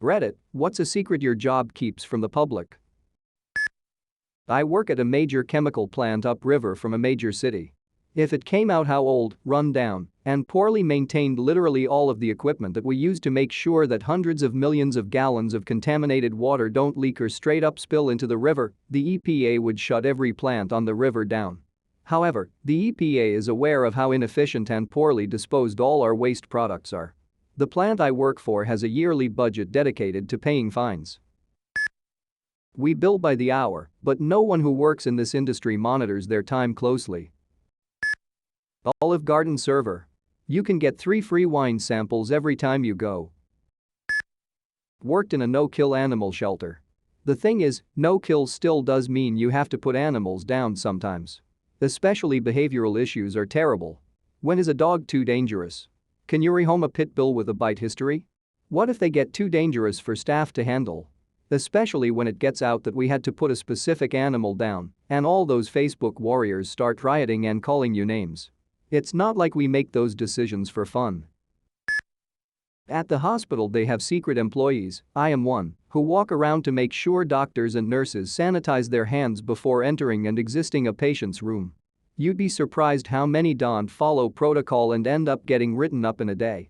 Reddit, what's a secret your job keeps from the public? I work at a major chemical plant upriver from a major city. If it came out how old, run down, and poorly maintained literally all of the equipment that we use to make sure that hundreds of millions of gallons of contaminated water don't leak or straight up spill into the river, the EPA would shut every plant on the river down. However, the EPA is aware of how inefficient and poorly disposed all our waste products are. The plant I work for has a yearly budget dedicated to paying fines. We bill by the hour, but no one who works in this industry monitors their time closely. Olive Garden server. You can get 3 free wine samples every time you go. Worked in a no-kill animal shelter. The thing is, no-kill still does mean you have to put animals down sometimes. Especially behavioral issues are terrible. When is a dog too dangerous? Can you rehome a pit bull with a bite history? What if they get too dangerous for staff to handle? Especially when it gets out that we had to put a specific animal down and all those Facebook warriors start rioting and calling you names. It's not like we make those decisions for fun. At the hospital they have secret employees, I am one, who walk around to make sure doctors and nurses sanitize their hands before entering and exiting a patient's room. You'd be surprised how many don't follow protocol and end up getting written up in a day.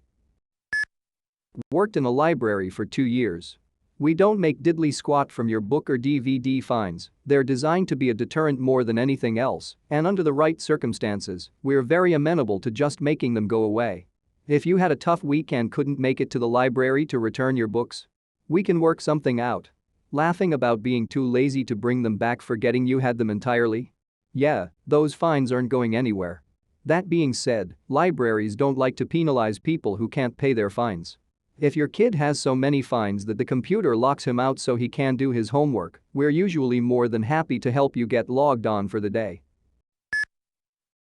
Worked in a library for 2 years. We don't make diddly squat from your book or DVD fines, they're designed to be a deterrent more than anything else, and under the right circumstances, we're very amenable to just making them go away. If you had a tough week and couldn't make it to the library to return your books, we can work something out. Laughing about being too lazy to bring them back, forgetting you had them entirely? Yeah, those fines aren't going anywhere. That being said, libraries don't like to penalize people who can't pay their fines. If your kid has so many fines that the computer locks him out so he can't do his homework, we're usually more than happy to help you get logged on for the day.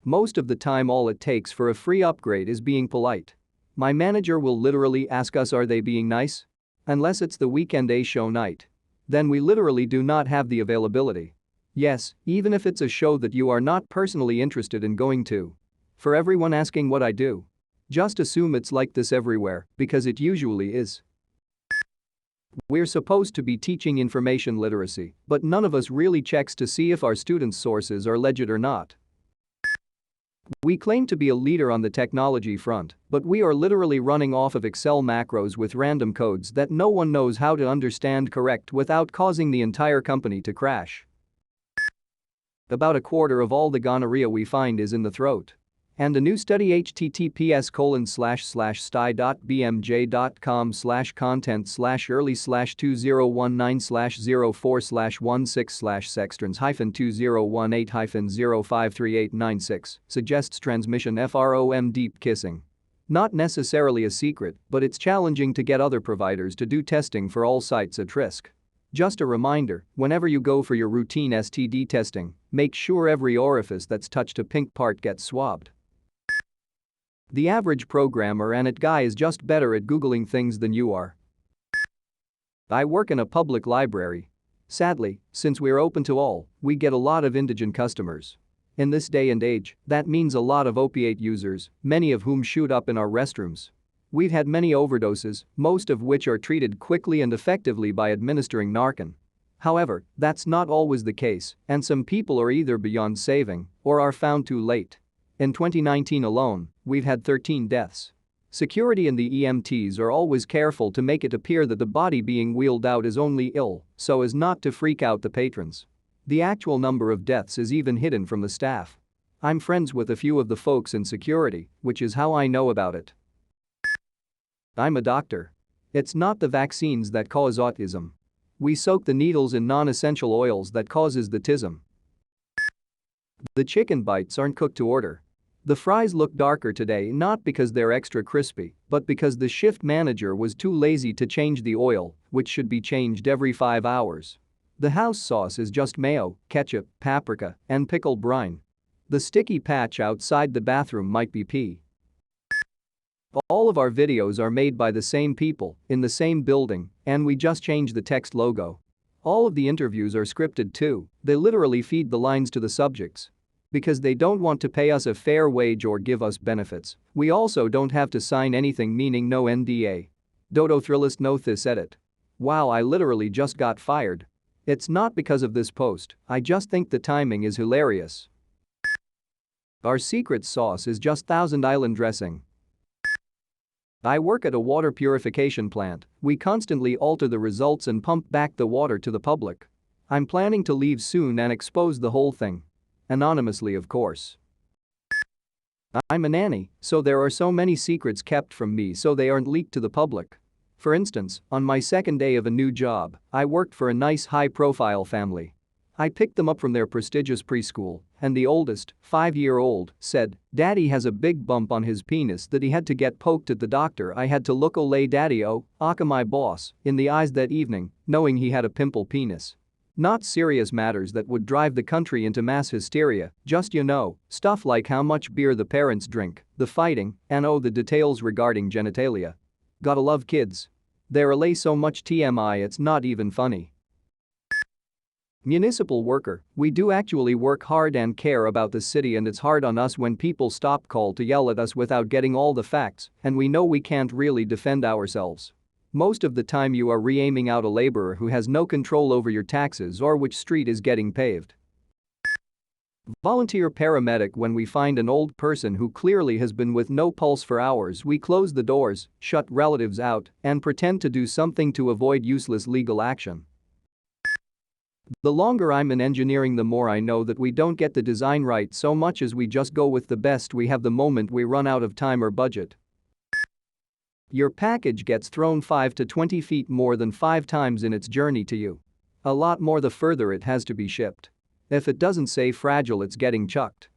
Most of the time all it takes for a free upgrade is being polite. My manager will literally ask us, are they being nice? Unless it's the weekend A show night. Then we literally do not have the availability. Yes, even if it's a show that you are not personally interested in going to. For everyone asking what I do, just assume it's like this everywhere, because it usually is. We're supposed to be teaching information literacy, but none of us really checks to see if our students' sources are legit or not. We claim to be a leader on the technology front, but we are literally running off of Excel macros with random codes that no one knows how to understand correct without causing the entire company to crash. About a quarter of all the gonorrhea we find is in the throat. And a new study https://sty.bmj.com/content/early/2019/04/16/sextrans-2018-053896 suggests transmission from deep kissing. Not necessarily a secret, but it's challenging to get other providers to do testing for all sites at risk. Just a reminder, whenever you go for your routine STD testing, make sure every orifice that's touched a pink part gets swabbed. The average programmer and IT guy is just better at Googling things than you are. I work in a public library. Sadly, since we're open to all, we get a lot of indigent customers. In this day and age, that means a lot of opiate users, many of whom shoot up in our restrooms. We've had many overdoses, most of which are treated quickly and effectively by administering Narcan. However, that's not always the case, and some people are either beyond saving or are found too late. In 2019 alone, we've had 13 deaths. Security and the EMTs are always careful to make it appear that the body being wheeled out is only ill so as not to freak out the patrons. The actual number of deaths is even hidden from the staff. I'm friends with a few of the folks in security, which is how I know about it. I'm a doctor. It's not the vaccines that cause autism. We soak the needles in non-essential oils that causes the tism. The chicken bites aren't cooked to order. The fries look darker today not because they're extra crispy, but because the shift manager was too lazy to change the oil, which should be changed every 5 hours. The house sauce is just mayo, ketchup, paprika, and pickled brine. The sticky patch outside the bathroom might be pee. All of our videos are made by the same people, in the same building, and we just change the text logo. All of the interviews are scripted too, they literally feed the lines to the subjects. Because they don't want to pay us a fair wage or give us benefits, we also don't have to sign anything meaning no NDA. Dodo Thrillist no this edit. Wow, I literally just got fired. It's not because of this post, I just think the timing is hilarious. Our secret sauce is just Thousand Island dressing. I work at a water purification plant. We constantly alter the results and pump back the water to the public. I'm planning to leave soon and expose the whole thing. Anonymously, of course. I'm a nanny, so there are so many secrets kept from me so they aren't leaked to the public. For instance, on my second day of a new job, I worked for a nice high-profile family. I picked them up from their prestigious preschool, and the oldest, 5-year-old, said, "Daddy has a big bump on his penis that he had to get poked at the doctor." I had to look ole daddy-o, aka my boss, in the eyes that evening, knowing he had a pimple penis. Not serious matters that would drive the country into mass hysteria, just stuff like how much beer the parents drink, the fighting, and the details regarding genitalia. Gotta love kids. They relay so much TMI it's not even funny. Municipal worker, we do actually work hard and care about the city, and it's hard on us when people stop call to yell at us without getting all the facts, and we know we can't really defend ourselves. Most of the time you are re-aiming out a laborer who has no control over your taxes or which street is getting paved. Volunteer paramedic, when we find an old person who clearly has been with no pulse for hours, we close the doors, shut relatives out, and pretend to do something to avoid useless legal action. The longer I'm in engineering, the more I know that we don't get the design right so much as we just go with the best we have the moment we run out of time or budget. Your package gets thrown 5 to 20 feet more than 5 times in its journey to you. A lot more the further it has to be shipped. If it doesn't say fragile, it's getting chucked.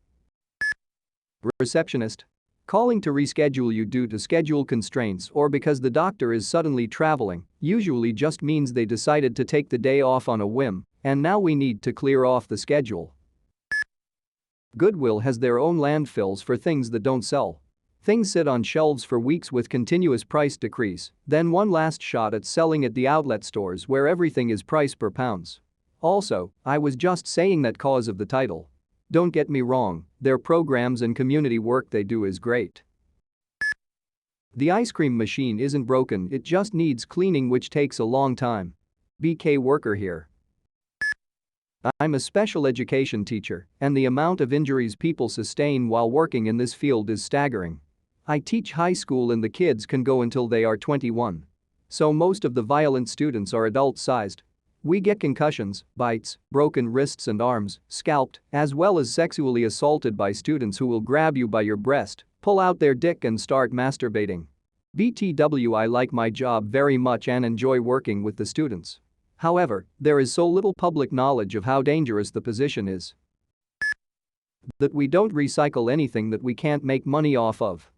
Receptionist. Calling to reschedule you due to schedule constraints or because the doctor is suddenly traveling usually just means they decided to take the day off on a whim, and now we need to clear off the schedule. Goodwill has their own landfills for things that don't sell. Things sit on shelves for weeks with continuous price decrease, then one last shot at selling at the outlet stores where everything is price per pounds. Also, I was just saying that cause of the title. Don't get me wrong, their programs and community work they do is great. The ice cream machine isn't broken, it just needs cleaning, which takes a long time. BK worker here. I'm a special education teacher, and the amount of injuries people sustain while working in this field is staggering. I teach high school and the kids can go until they are 21. So most of the violent students are adult-sized. We get concussions, bites, broken wrists and arms, scalped, as well as sexually assaulted by students who will grab you by your breast, pull out their dick and start masturbating. BTW, I like my job very much and enjoy working with the students. However, there is so little public knowledge of how dangerous the position is that we don't recycle anything that we can't make money off of.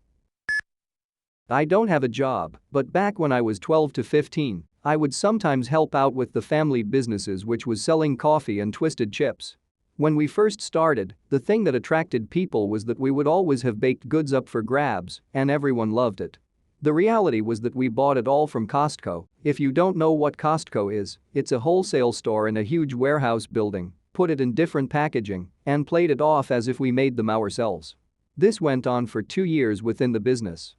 I don't have a job, but back when I was 12 to 15, I would sometimes help out with the family businesses, which was selling coffee and twisted chips. When we first started, the thing that attracted people was that we would always have baked goods up for grabs, and everyone loved it. The reality was that we bought it all from Costco. If you don't know what Costco is, it's a wholesale store in a huge warehouse building, put it in different packaging, and played it off as if we made them ourselves. This went on for 2 years within the business.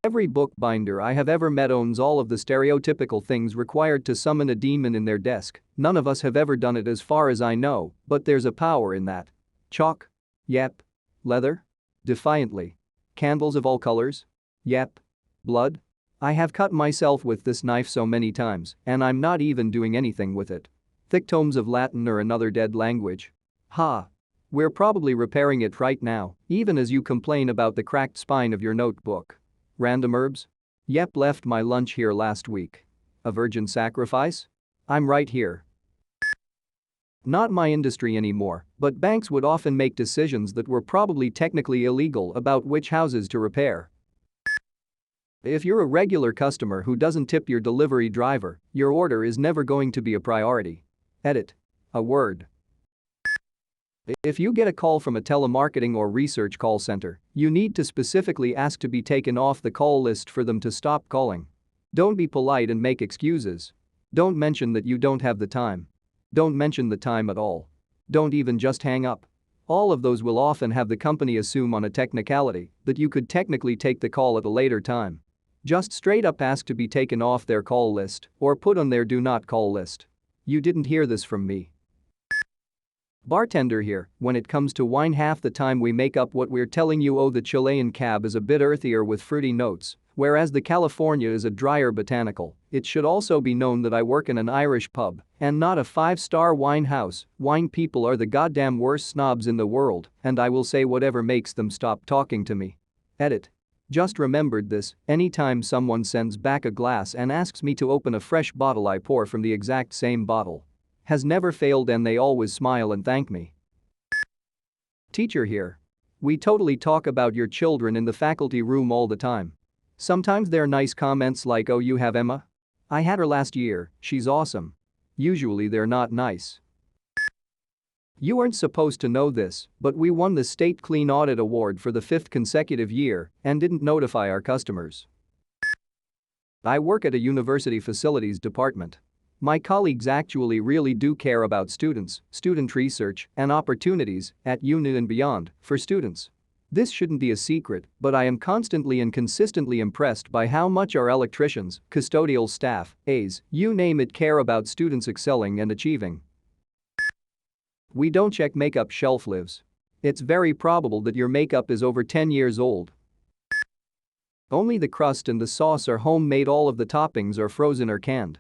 Every bookbinder I have ever met owns all of the stereotypical things required to summon a demon in their desk. None of us have ever done it as far as I know, but there's a power in that. Chalk? Yep. Leather? Defiantly. Candles of all colors? Yep. Blood? I have cut myself with this knife so many times, and I'm not even doing anything with it. Thick tomes of Latin or another dead language. Ha. We're probably repairing it right now, even as you complain about the cracked spine of your notebook. Random herbs? Yep, left my lunch here last week. A virgin sacrifice? I'm right here. Not my industry anymore, but banks would often make decisions that were probably technically illegal about which houses to repair. If you're a regular customer who doesn't tip your delivery driver, your order is never going to be a priority. Edit. A word. If you get a call from a telemarketing or research call center, you need to specifically ask to be taken off the call list for them to stop calling. Don't be polite and make excuses. Don't mention that you don't have the time. Don't mention the time at all. Don't even just hang up. All of those will often have the company assume on a technicality that you could technically take the call at a later time. Just straight up ask to be taken off their call list or put on their do not call list. You didn't hear this from me. Bartender here, when it comes to wine half the time we make up what we're telling you. Oh, the Chilean cab is a bit earthier with fruity notes, whereas the California is a drier botanical. It should also be known that I work in an Irish pub and not a 5-star wine house. Wine people are the goddamn worst snobs in the world, and I will say whatever makes them stop talking to me. Edit. Just remembered this, anytime someone sends back a glass and asks me to open a fresh bottle, I pour from the exact same bottle. Has never failed, and they always smile and thank me. Teacher here. We totally talk about your children in the faculty room all the time. Sometimes they're nice comments like, oh, you have Emma? I had her last year, she's awesome. Usually they're not nice. You aren't supposed to know this, but we won the State Clean Audit Award for the 5th consecutive year and didn't notify our customers. I work at a university facilities department. My colleagues actually really do care about students, student research, and opportunities at uni and beyond for students. This shouldn't be a secret, but I am constantly and consistently impressed by how much our electricians, custodial staff, A's, you name it, care about students excelling and achieving. We don't check makeup shelf lives. It's very probable that your makeup is over 10 years old. Only the crust and the sauce are homemade, all of the toppings are frozen or canned.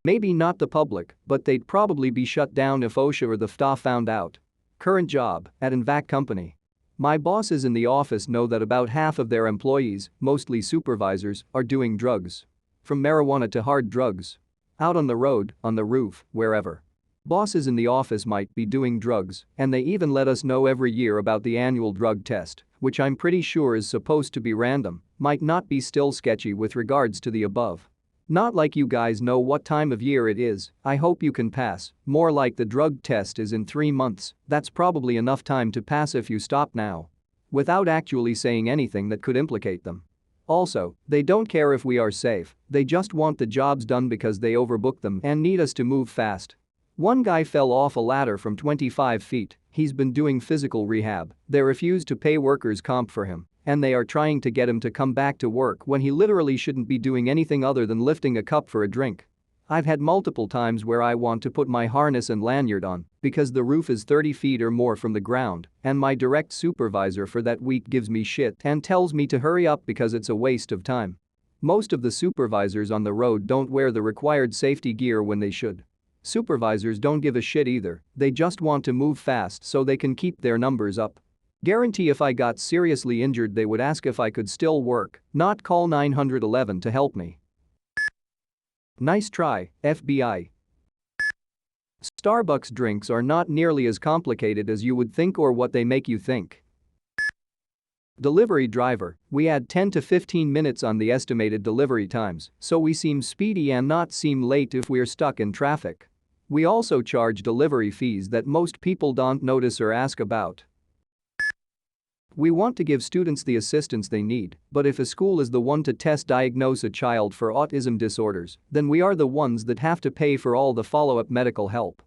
Maybe not the public, but they'd probably be shut down if OSHA or the FTA found out. Current job, at Invac Company. My bosses in the office know that about half of their employees, mostly supervisors, are doing drugs. From marijuana to hard drugs. Out on the road, on the roof, wherever. Bosses in the office might be doing drugs, and they even let us know every year about the annual drug test, which I'm pretty sure is supposed to be random, might not be, still sketchy with regards to the above. Not like you guys know what time of year it is, I hope you can pass, more like the drug test is in 3 months, that's probably enough time to pass if you stop now. Without actually saying anything that could implicate them. Also, they don't care if we are safe, they just want the jobs done because they overbook them and need us to move fast. One guy fell off a ladder from 25 feet, he's been doing physical rehab, they refuse to pay workers' comp for him. And they are trying to get him to come back to work when he literally shouldn't be doing anything other than lifting a cup for a drink. I've had multiple times where I want to put my harness and lanyard on because the roof is 30 feet or more from the ground, and my direct supervisor for that week gives me shit and tells me to hurry up because it's a waste of time. Most of the supervisors on the road don't wear the required safety gear when they should. Supervisors don't give a shit either, they just want to move fast so they can keep their numbers up. Guarantee if I got seriously injured they would ask if I could still work, not call 911 to help me. Nice try, FBI. Starbucks drinks are not nearly as complicated as you would think or what they make you think. Delivery driver, we add 10 to 15 minutes on the estimated delivery times, so we seem speedy and not seem late if we're stuck in traffic. We also charge delivery fees that most people don't notice or ask about. We want to give students the assistance they need, but if a school is the one to diagnose a child for autism disorders, then we are the ones that have to pay for all the follow-up medical help.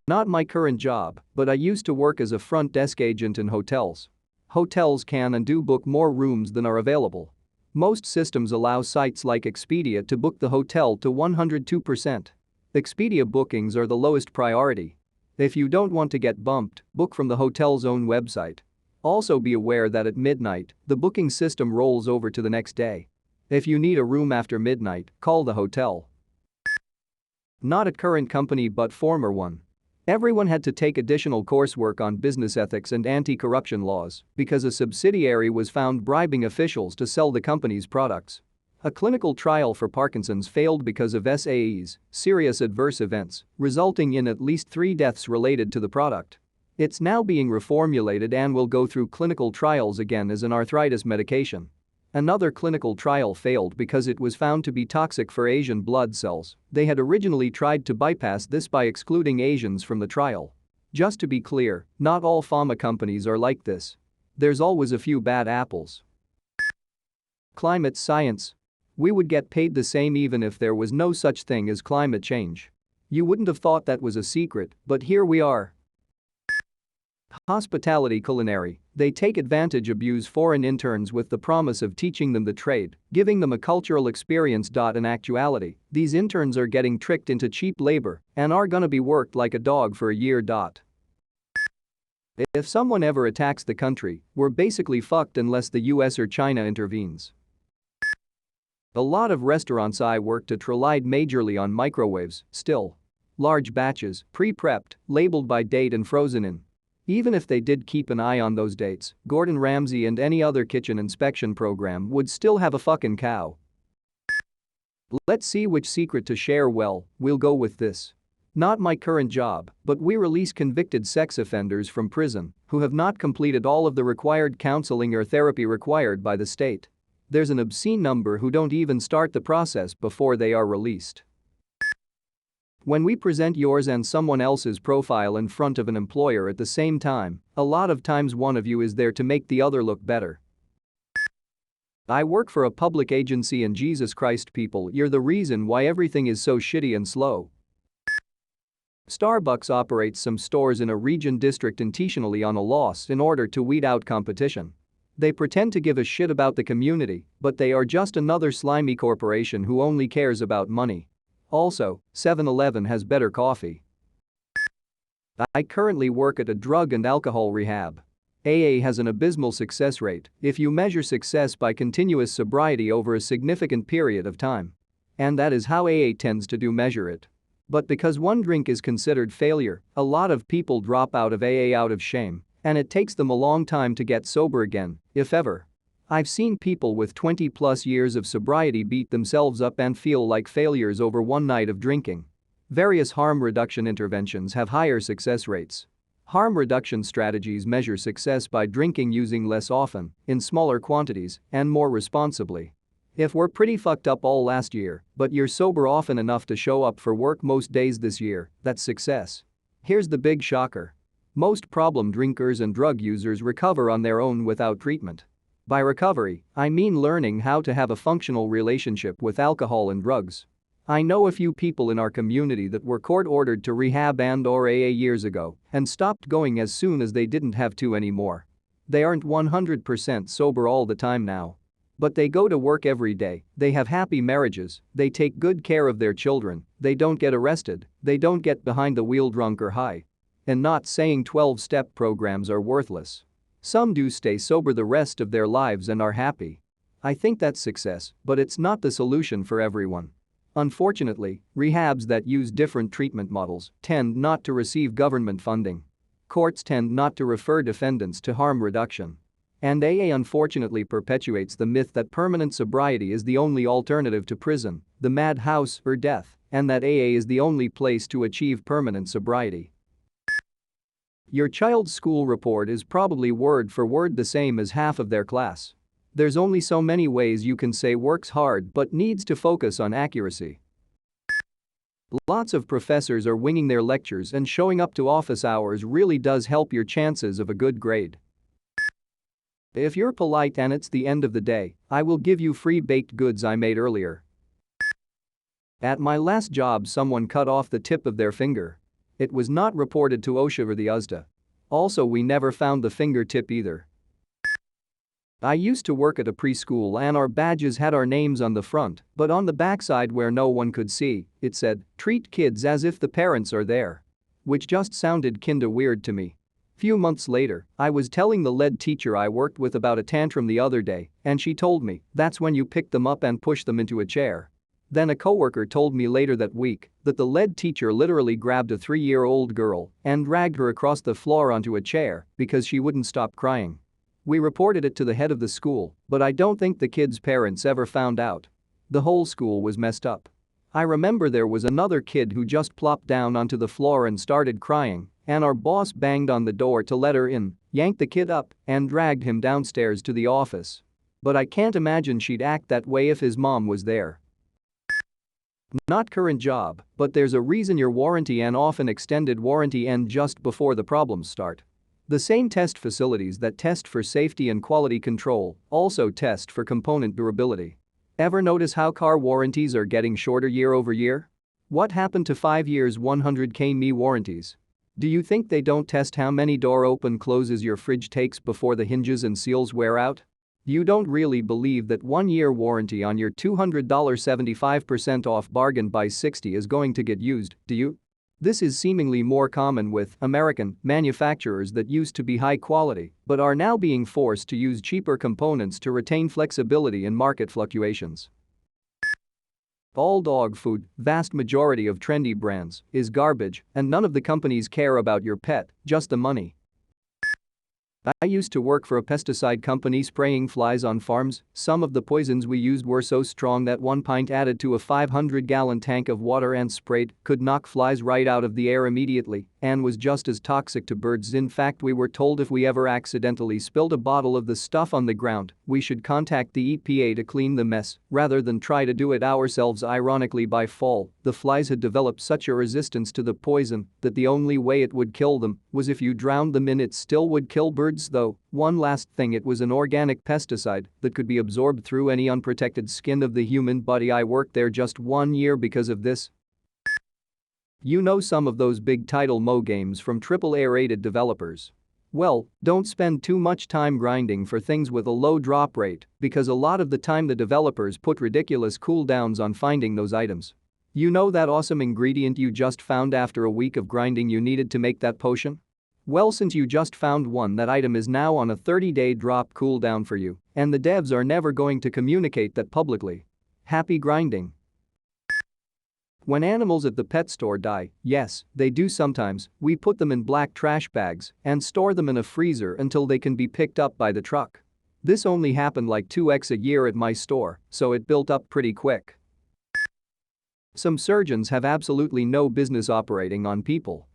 Not my current job, but I used to work as a front desk agent in hotels. Hotels can and do book more rooms than are available. Most systems allow sites like Expedia to book the hotel to 102%. Expedia bookings are the lowest priority. If you don't want to get bumped, book from the hotel's own website. Also be aware that at midnight, the booking system rolls over to the next day. If you need a room after midnight, call the hotel. Not at current company but former one. Everyone had to take additional coursework on business ethics and anti-corruption laws because a subsidiary was found bribing officials to sell the company's products. A clinical trial for Parkinson's failed because of SAEs, serious adverse events, resulting in at least 3 deaths related to the product. It's now being reformulated and will go through clinical trials again as an arthritis medication. Another clinical trial failed because it was found to be toxic for Asian blood cells. They had originally tried to bypass this by excluding Asians from the trial. Just to be clear, not all pharma companies are like this. There's always a few bad apples. Climate science. We would get paid the same even if there was no such thing as climate change. You wouldn't have thought that was a secret, but here we are. Hospitality culinary, they take advantage abuse foreign interns with the promise of teaching them the trade, giving them a cultural experience. In actuality, these interns are getting tricked into cheap labor and are gonna be worked like a dog for a year. If someone ever attacks the country, we're basically fucked unless the US or China intervenes. A lot of restaurants I worked at relied majorly on microwaves, still. Large batches, pre-prepped, labeled by date and frozen in. Even if they did keep an eye on those dates, Gordon Ramsay and any other kitchen inspection program would still have a fucking cow. Let's see which secret to share. Well, we'll go with this. Not my current job, but we release convicted sex offenders from prison who have not completed all of the required counseling or therapy required by the state. There's an obscene number who don't even start the process before they are released. When we present yours and someone else's profile in front of an employer at the same time, a lot of times one of you is there to make the other look better. I work for a public agency and Jesus Christ people, you're the reason why everything is so shitty and slow. Starbucks operates some stores in a region district intentionally on a loss in order to weed out competition. They pretend to give a shit about the community, but they are just another slimy corporation who only cares about money. Also, 7-Eleven has better coffee. I currently work at a drug and alcohol rehab. AA has an abysmal success rate if you measure success by continuous sobriety over a significant period of time. And that is how AA tends to measure it. But because one drink is considered failure, a lot of people drop out of AA out of shame, and it takes them a long time to get sober again, if ever. I've seen people with 20+ years of sobriety beat themselves up and feel like failures over one night of drinking. Various harm reduction interventions have higher success rates. Harm reduction strategies measure success by drinking using less often, in smaller quantities, and more responsibly. If we're pretty fucked up all last year, but you're sober often enough to show up for work most days this year, that's success. Here's the big shocker. Most problem drinkers and drug users recover on their own without treatment. By recovery, I mean learning how to have a functional relationship with alcohol and drugs. I know a few people in our community that were court-ordered to rehab and/or AA years ago and stopped going as soon as they didn't have to anymore. They aren't 100% sober all the time now. But they go to work every day, they have happy marriages, they take good care of their children, they don't get arrested, they don't get behind the wheel drunk or high. And not saying 12-step programs are worthless. Some do stay sober the rest of their lives and are happy. I think that's success, but it's not the solution for everyone. Unfortunately, rehabs that use different treatment models tend not to receive government funding. Courts tend not to refer defendants to harm reduction. And AA unfortunately perpetuates the myth that permanent sobriety is the only alternative to prison, the madhouse, or death, and that AA is the only place to achieve permanent sobriety. Your child's school report is probably word for word the same as half of their class. There's only so many ways you can say works hard but needs to focus on accuracy. Lots of professors are winging their lectures, and showing up to office hours really does help your chances of a good grade. If you're polite and it's the end of the day, I will give you free baked goods I made earlier. At my last job, someone cut off the tip of their finger. It was not reported to OSHA or the USDA. Also, we never found the fingertip either. I used to work at a preschool and our badges had our names on the front, but on the backside where no one could see, it said, "Treat kids as if the parents are there." Which just sounded kinda weird to me. Few months later, I was telling the lead teacher I worked with about a tantrum the other day, and she told me, "That's when you pick them up and push them into a chair." Then a coworker told me later that week that the lead teacher literally grabbed a 3-year-old girl and dragged her across the floor onto a chair because she wouldn't stop crying. We reported it to the head of the school, but I don't think the kid's parents ever found out. The whole school was messed up. I remember there was another kid who just plopped down onto the floor and started crying, and our boss banged on the door to let her in, yanked the kid up, and dragged him downstairs to the office. But I can't imagine she'd act that way if his mom was there. Not current job, but there's a reason your warranty and often extended warranty end just before the problems start. The same test facilities that test for safety and quality control also test for component durability. Ever notice how car warranties are getting shorter year over year? What happened to 5 years 100km warranties? Do you think they don't test how many door open closes your fridge takes before the hinges and seals wear out? You don't really believe that 1-year warranty on your $200 75% off bargain buy 60 is going to get used, do you? This is seemingly more common with American manufacturers that used to be high quality but are now being forced to use cheaper components to retain flexibility in market fluctuations. All dog food, vast majority of trendy brands, is garbage and none of the companies care about your pet, just the money. I used to work for a pesticide company spraying flies on farms. Some of the poisons we used were so strong that 1 pint added to a 500-gallon tank of water and sprayed could knock flies right out of the air immediately and was just as toxic to birds. In fact, we were told if we ever accidentally spilled a bottle of the stuff on the ground, we should contact the EPA to clean the mess rather than try to do it ourselves. Ironically, by fall, the flies had developed such a resistance to the poison that the only way it would kill them was if you drowned them in it. Still would kill birds though. One last thing, it was an organic pesticide that could be absorbed through any unprotected skin of the human body. I worked there just 1 year because of this. You know, some of those big title Mo games from AAA rated developers. Well, don't spend too much time grinding for things with a low drop rate because a lot of the time the developers put ridiculous cooldowns on finding those items. You know that awesome ingredient you just found after a week of grinding you needed to make that potion? Well, since you just found one, that item is now on a 30-day drop cooldown for you, and the devs are never going to communicate that publicly. Happy grinding. When animals at the pet store die, yes, they do sometimes, we put them in black trash bags and store them in a freezer until they can be picked up by the truck. This only happened like 2x a year at my store, so it built up pretty quick. Some surgeons have absolutely no business operating on people.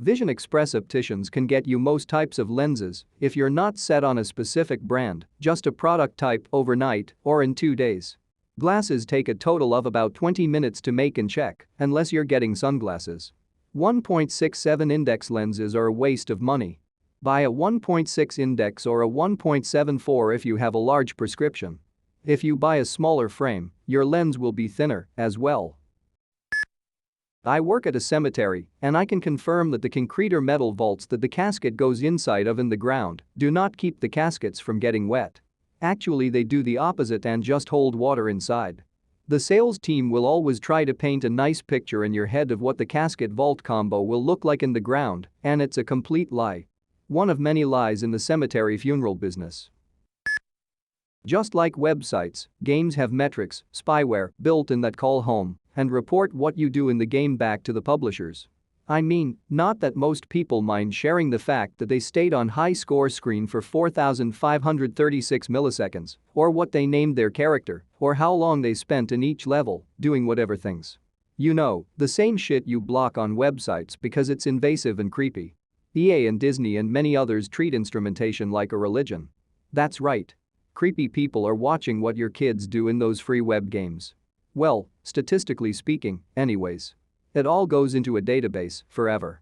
Vision Express opticians can get you most types of lenses if you're not set on a specific brand, just a product type, overnight or in 2 days. Glasses take a total of about 20 minutes to make and check, unless you're getting sunglasses. 1.67 index lenses are a waste of money. Buy a 1.6 index or a 1.74 if you have a large prescription. If you buy a smaller frame, your lens will be thinner as well. I work at a cemetery, and I can confirm that the concrete or metal vaults that the casket goes inside of in the ground do not keep the caskets from getting wet. Actually, they do the opposite and just hold water inside. The sales team will always try to paint a nice picture in your head of what the casket vault combo will look like in the ground, and it's a complete lie. One of many lies in the cemetery funeral business. Just like websites, games have metrics, spyware, built in that call home and report what you do in the game back to the publishers. I mean, not that most people mind sharing the fact that they stayed on high score screen for 4,536 milliseconds, or what they named their character, or how long they spent in each level, doing whatever things. You know, the same shit you block on websites because it's invasive and creepy. EA and Disney and many others treat instrumentation like a religion. That's right. Creepy people are watching what your kids do in those free web games. Well, statistically speaking, anyways. It all goes into a database forever.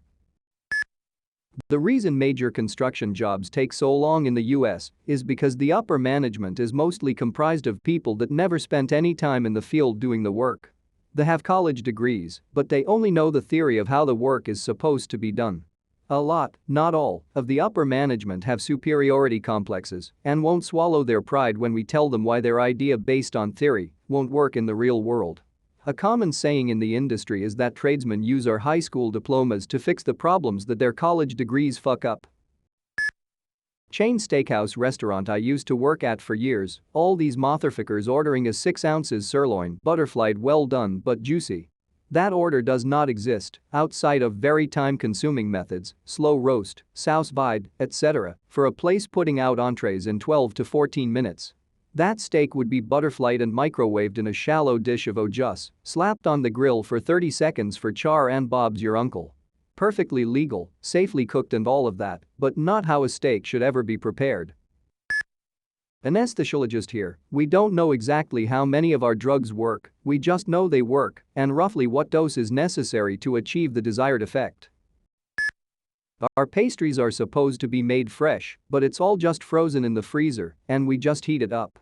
The reason major construction jobs take so long in the US is because the upper management is mostly comprised of people that never spent any time in the field doing the work. They have college degrees, but they only know the theory of how the work is supposed to be done. A lot, not all, of the upper management have superiority complexes and won't swallow their pride when we tell them why their idea based on theory won't work in the real world. A common saying in the industry is that tradesmen use our high school diplomas to fix the problems that their college degrees fuck up. Chain steakhouse restaurant I used to work at for years, all these motherfuckers ordering a 6 ounces sirloin, butterflied, well done but juicy. That order does not exist outside of very time-consuming methods, slow roast, sous vide, etc., for a place putting out entrees in 12 to 14 minutes. That steak would be butterflied and microwaved in a shallow dish of au jus, slapped on the grill for 30 seconds for char and Bob's your uncle. Perfectly legal, safely cooked and all of that, but not how a steak should ever be prepared. Anesthesiologist here, we don't know exactly how many of our drugs work, we just know they work and roughly what dose is necessary to achieve the desired effect. Our pastries are supposed to be made fresh, but it's all just frozen in the freezer and we just heat it up.